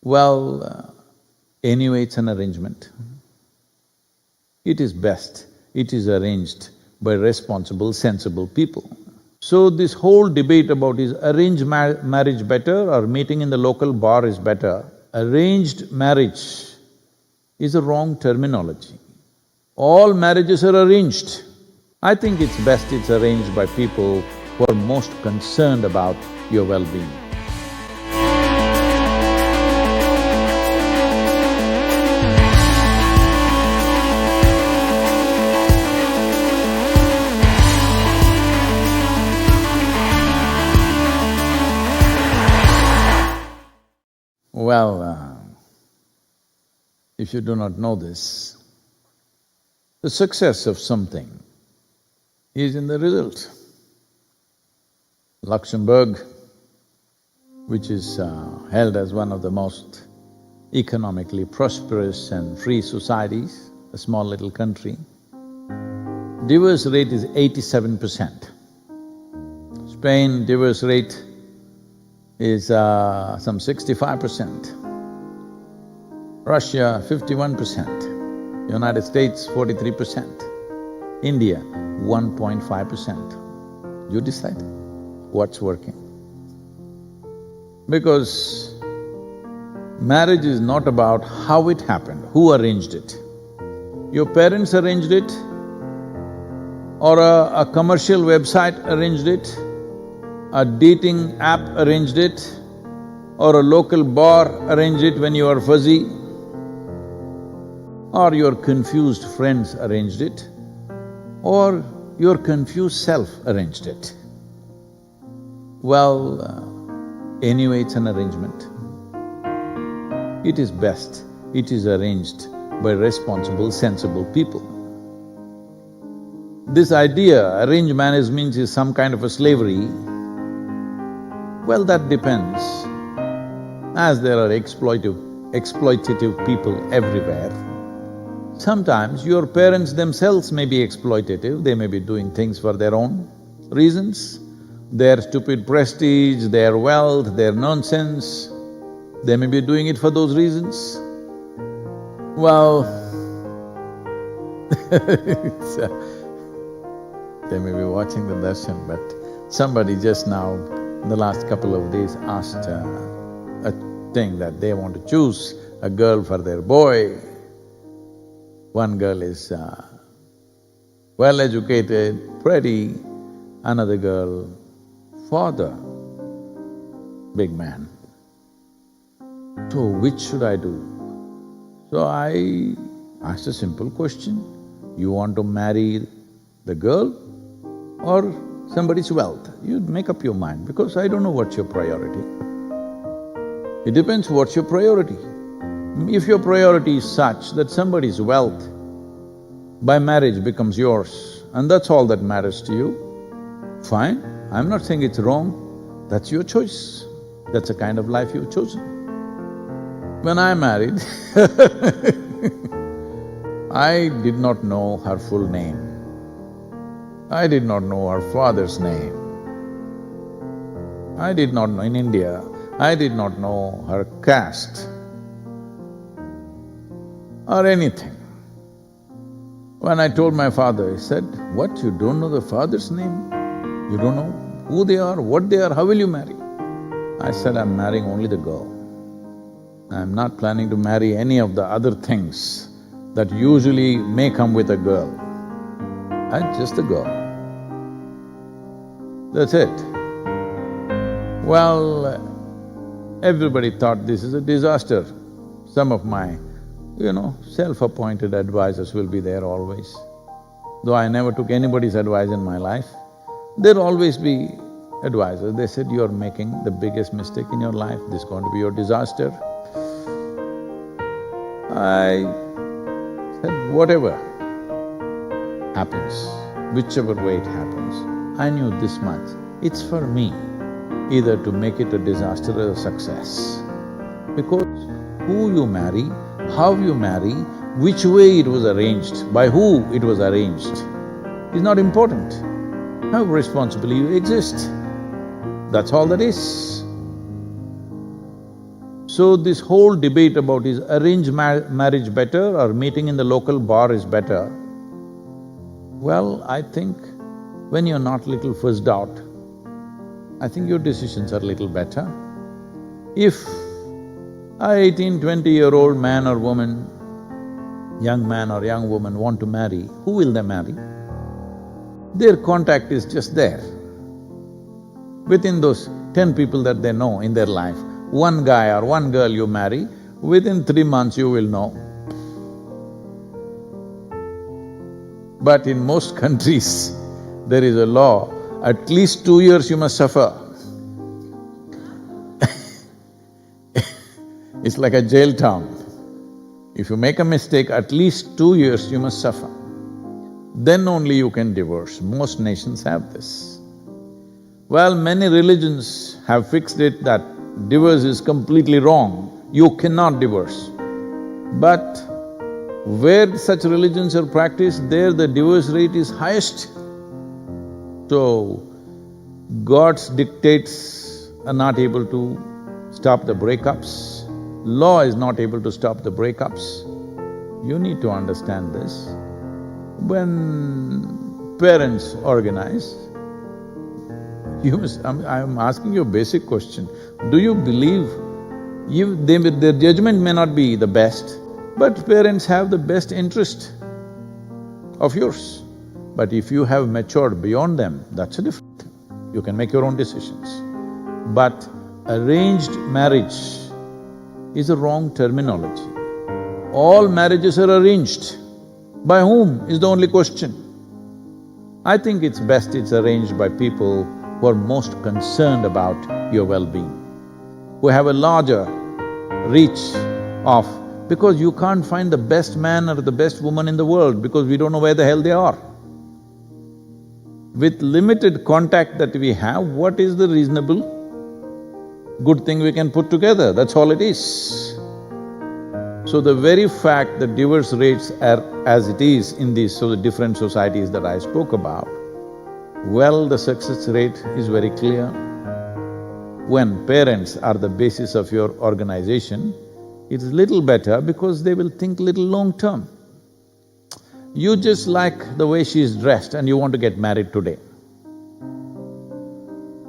Well, anyway, it's an arrangement. It is best, it is arranged by responsible, sensible people. So this whole debate about is arranged marriage better or meeting in the local bar is better, arranged marriage is a wrong terminology. All marriages are arranged. I think it's best it's arranged by people who are most concerned about your well-being. Well, if you do not know this, the success of something is in the result. Luxembourg, which is held as one of the most economically prosperous and free societies, a small little country, divorce rate is 87%. Spain, divorce rate is some 65%. Russia, 51%. United States, 43%. India, 1.5%. You decide what's working. Because marriage is not about how it happened, who arranged it. Your parents arranged it, or a commercial website arranged it, a dating app arranged it, or a local bar arranged it when you are fuzzy, or your confused friends arranged it, or your confused self arranged it. Well, anyway, it's an arrangement. It is best, it is arranged by responsible, sensible people. This idea, arranged marriage means is some kind of a slavery, well, that depends. As there are exploitative people everywhere, sometimes your parents themselves may be exploitative, they may be doing things for their own reasons, their stupid prestige, their wealth, their nonsense, they may be doing it for those reasons. Well, they may be watching the darshan, but somebody just now, in the last couple of days, asked a thing that they want to choose a girl for their boy. One girl is well-educated, pretty, another girl, father, big man. So which should I do? So I asked a simple question, you want to marry the girl or somebody's wealth? You make up your mind, because I don't know what's your priority. It depends what's your priority. If your priority is such that somebody's wealth by marriage becomes yours and that's all that matters to you, fine, I'm not saying it's wrong, that's your choice. That's the kind of life you've chosen. When I married I did not know her full name. I did not know her father's name. I did not know, in India, I did not know her caste or anything. When I told my father, he said, "What, you don't know the father's name? You don't know who they are, what they are, how will you marry?" I said, "I'm marrying only the girl. I'm not planning to marry any of the other things that usually may come with a girl. I'm just a girl. That's it." Well, everybody thought this is a disaster. Some of my, self-appointed advisors will be there always. Though I never took anybody's advice in my life, there'll always be advisors. They said, "You're making the biggest mistake in your life, this is going to be your disaster." I said, whatever happens, whichever way it happens, I knew this much, it's for me either to make it a disaster or a success. Because who you marry, how you marry, which way it was arranged, by who it was arranged, is not important. How responsibly you exist, that's all that is. So this whole debate about is arranged marriage better or meeting in the local bar is better, well, I think when you're not little fussed out, I think your decisions are little better. If a 18, 20-year-old man or woman, young man or young woman want to marry, who will they marry? Their contact is just there. Within those 10 people that they know in their life, one guy or one girl you marry, within 3 months you will know. But in most countries, there is a law, at least 2 years you must suffer. It's like a jail town. If you make a mistake, at least 2 years you must suffer. Then only you can divorce. Most nations have this. Well, many religions have fixed it that divorce is completely wrong, you cannot divorce. But where such religions are practiced, there the divorce rate is highest. So, God's dictates are not able to stop the breakups, law is not able to stop the breakups. You need to understand this. When parents organize, I'm asking you a basic question. Do you believe their judgment may not be the best, but parents have the best interest of yours. But if you have matured beyond them, that's a different thing. You can make your own decisions. But arranged marriage is a wrong terminology. All marriages are arranged. By whom is the only question. I think it's best it's arranged by people who are most concerned about your well-being, who have a larger reach of… because you can't find the best man or the best woman in the world because we don't know where the hell they are. With limited contact that we have, what is the reasonable good thing we can put together? That's all it is. So the very fact that divorce rates are as it is in these different societies that I spoke about, well, the success rate is very clear. When parents are the basis of your organization, it's little better because they will think little long-term. You just like the way she is dressed and you want to get married today.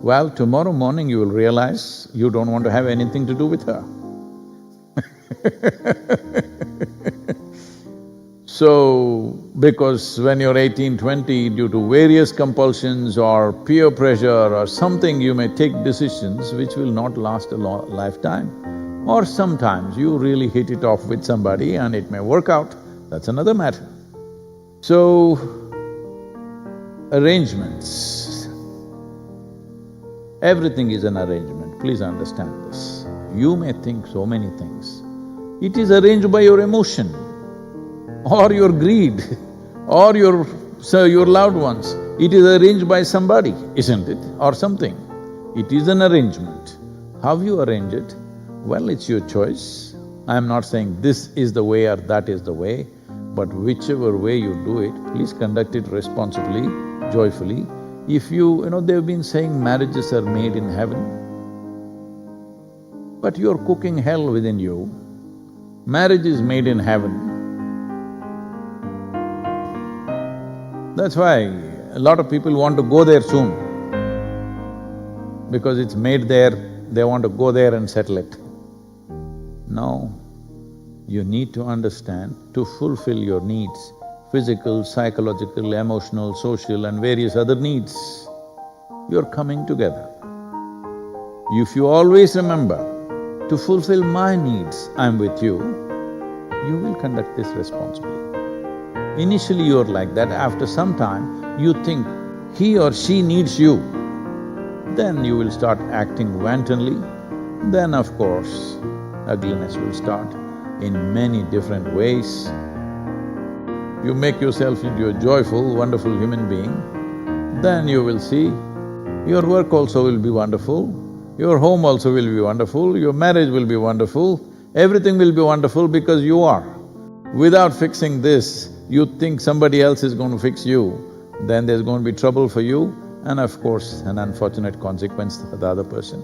Well, tomorrow morning you will realize you don't want to have anything to do with her. So, because when you're 18, 20, due to various compulsions or peer pressure or something, you may take decisions which will not last a lifetime. Or sometimes you really hit it off with somebody and it may work out, that's another matter. So, arrangements. Everything is an arrangement, please understand this. You may think so many things. It is arranged by your emotion, or your greed, or your loved ones. It is arranged by somebody, isn't it? Or something. It is an arrangement. How you arrange it? Well, it's your choice. I'm not saying this is the way or that is the way, but whichever way you do it, please conduct it responsibly, joyfully. If they've been saying marriages are made in heaven, but you're cooking hell within you. Marriage is made in heaven. That's why a lot of people want to go there soon. Because it's made there, they want to go there and settle it. No, you need to understand, to fulfill your needs, physical, psychological, emotional, social and various other needs, you're coming together. If you always remember, to fulfill my needs, I'm with you, you will conduct this responsibly. Initially you're like that, after some time you think he or she needs you, then you will start acting wantonly, then of course ugliness will start in many different ways. You make yourself into a joyful, wonderful human being, then you will see your work also will be wonderful, your home also will be wonderful, your marriage will be wonderful, everything will be wonderful because you are. Without fixing this, you think somebody else is going to fix you, then there's going to be trouble for you and of course an unfortunate consequence for the other person.